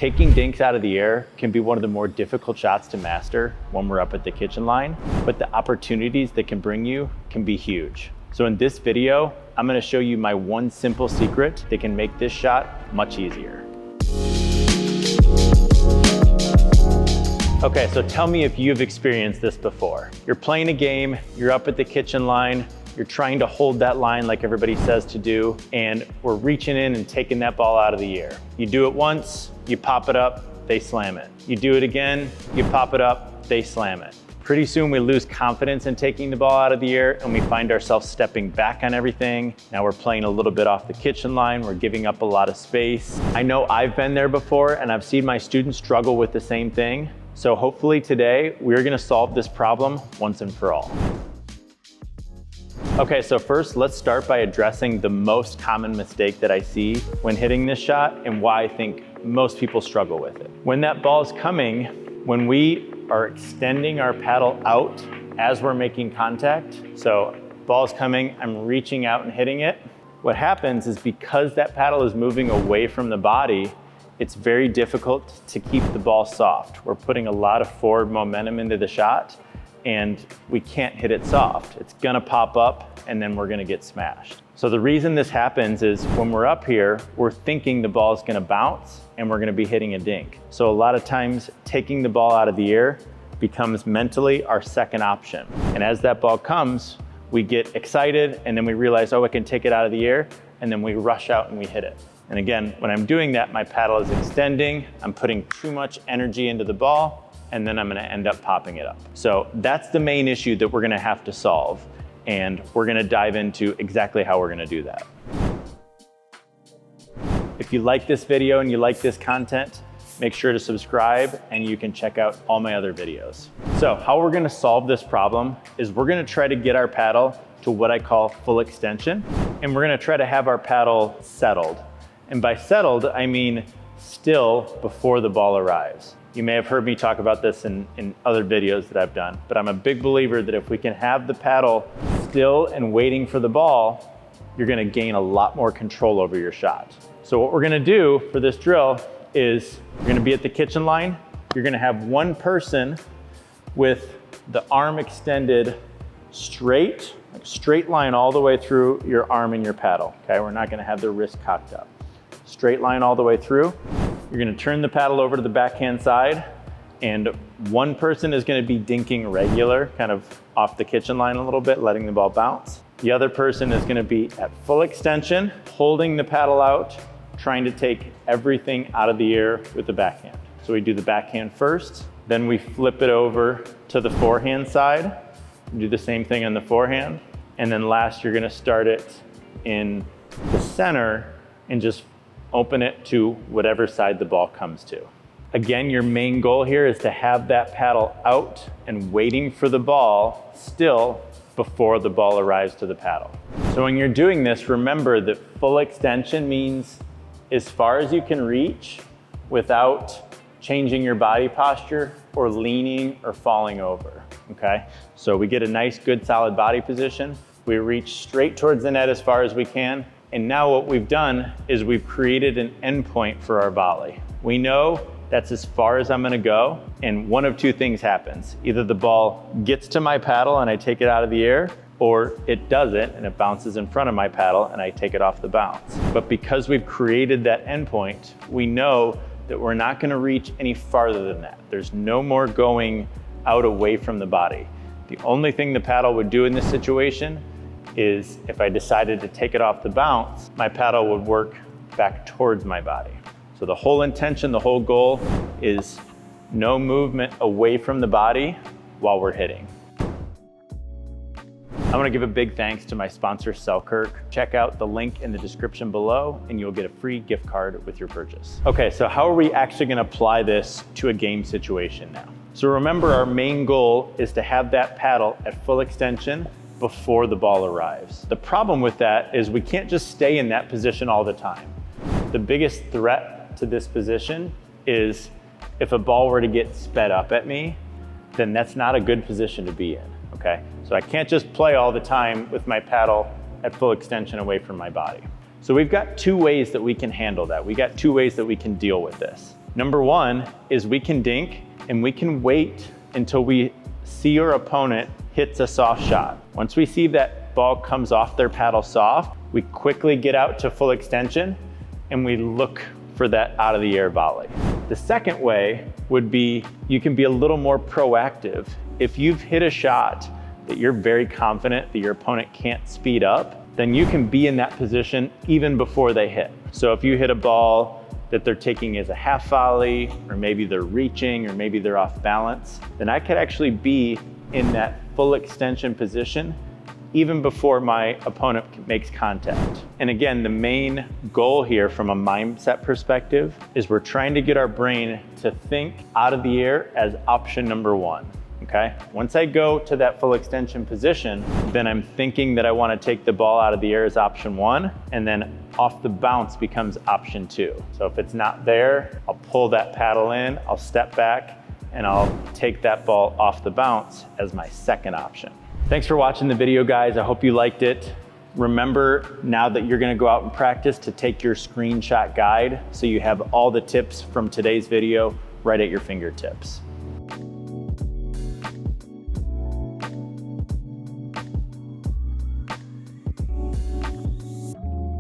Taking dinks out of the air can be one of the more difficult shots to master when we're up at the kitchen line, but the opportunities that can bring you can be huge. So in this video, I'm gonna show you my one simple secret that can make this shot much easier. Okay, so tell me if you've experienced this before. You're playing a game, you're up at the kitchen line, you're trying to hold that line like everybody says to do, and we're reaching in and taking that ball out of the air. You do it once, you pop it up, they slam it. You do it again, you pop it up, they slam it. Pretty soon we lose confidence in taking the ball out of the air and we find ourselves stepping back on everything. Now we're playing a little bit off the kitchen line, we're giving up a lot of space. I know I've been there before and I've seen my students struggle with the same thing. So hopefully today we're gonna solve this problem once and for all. Okay, so first let's start by addressing the most common mistake that I see when hitting this shot and why I think most people struggle with it. When that ball is coming, when we are extending our paddle out as we're making contact, so ball's coming, I'm reaching out and hitting it, what happens is because that paddle is moving away from the body, it's very difficult to keep the ball soft. We're putting a lot of forward momentum into the shot and we can't hit it soft. It's gonna pop up and then we're gonna get smashed. So the reason this happens is when we're up here, we're thinking the ball is gonna bounce and we're gonna be hitting a dink. So a lot of times taking the ball out of the air becomes mentally our second option. And as that ball comes, we get excited and then we realize, oh, I can take it out of the air, and then we rush out and we hit it. And again, when I'm doing that, my paddle is extending, I'm putting too much energy into the ball, and then I'm gonna end up popping it up. So that's the main issue that we're gonna have to solve. And we're gonna dive into exactly how we're gonna do that. If you like this video and you like this content, make sure to subscribe and you can check out all my other videos. So how we're gonna solve this problem is we're gonna try to get our paddle to what I call full extension, and we're gonna try to have our paddle settled. And by settled, I mean still before the ball arrives. You may have heard me talk about this in other videos that I've done, but I'm a big believer that if we can have the paddle still and waiting for the ball, you're gonna gain a lot more control over your shot. So what we're gonna do for this drill is you're gonna be at the kitchen line, you're gonna have one person with the arm extended straight, like straight line all the way through your arm and your paddle, okay? We're not gonna have the wrist cocked up. Straight line all the way through. You're gonna turn the paddle over to the backhand side, and one person is gonna be dinking regular, kind of off the kitchen line a little bit, letting the ball bounce. The other person is gonna be at full extension, holding the paddle out, trying to take everything out of the air with the backhand. So we do the backhand first, then we flip it over to the forehand side, do the same thing on the forehand, and then last you're gonna start it in the center and just open it to whatever side the ball comes to. Again, your main goal here is to have that paddle out and waiting for the ball still before the ball arrives to the paddle. So when you're doing this, remember that full extension means as far as you can reach without changing your body posture or leaning or falling over, okay? So we get a nice, good, solid body position. We reach straight towards the net as far as we can. And now what we've done is we've created an endpoint for our volley. We know that's as far as I'm gonna go, and one of two things happens. Either the ball gets to my paddle and I take it out of the air, or it doesn't and it bounces in front of my paddle and I take it off the bounce. But because we've created that endpoint, we know that we're not gonna reach any farther than that. There's no more going out away from the body. The only thing the paddle would do in this situation is if I decided to take it off the bounce, my paddle would work back towards my body. So the whole intention, the whole goal is no movement away from the body while we're hitting. I want to give a big thanks to my sponsor, Selkirk. Check out the link in the description below and you'll get a free gift card with your purchase. Okay, so how are we actually going to apply this to a game situation now? So remember, our main goal is to have that paddle at full extension before the ball arrives. The problem with that is we can't just stay in that position all the time. The biggest threat to this position is if a ball were to get sped up at me, then that's not a good position to be in, okay? So I can't just play all the time with my paddle at full extension away from my body. So we've got two ways that we can handle that. We got two ways that we can deal with this. Number one is we can dink and we can wait until we see our opponent hits a soft shot. Once we see that ball comes off their paddle soft, we quickly get out to full extension and we look for that out of the air volley. The second way would be you can be a little more proactive. If you've hit a shot that you're very confident that your opponent can't speed up, then you can be in that position even before they hit. So if you hit a ball that they're taking as a half volley, or maybe they're reaching, or maybe they're off balance, then I could actually be in that full extension position even before my opponent makes contact. And again, the main goal here from a mindset perspective is we're trying to get our brain to think out of the air as option number one. Okay? Once I go to that full extension position, then I'm thinking that I want to take the ball out of the air as option one, and then off the bounce becomes option two. So if it's not there, I'll pull that paddle in, I'll step back, and I'll take that ball off the bounce as my second option. Thanks for watching the video, guys. I hope you liked it. Remember, now that you're gonna go out and practice, to take your screenshot guide so you have all the tips from today's video right at your fingertips.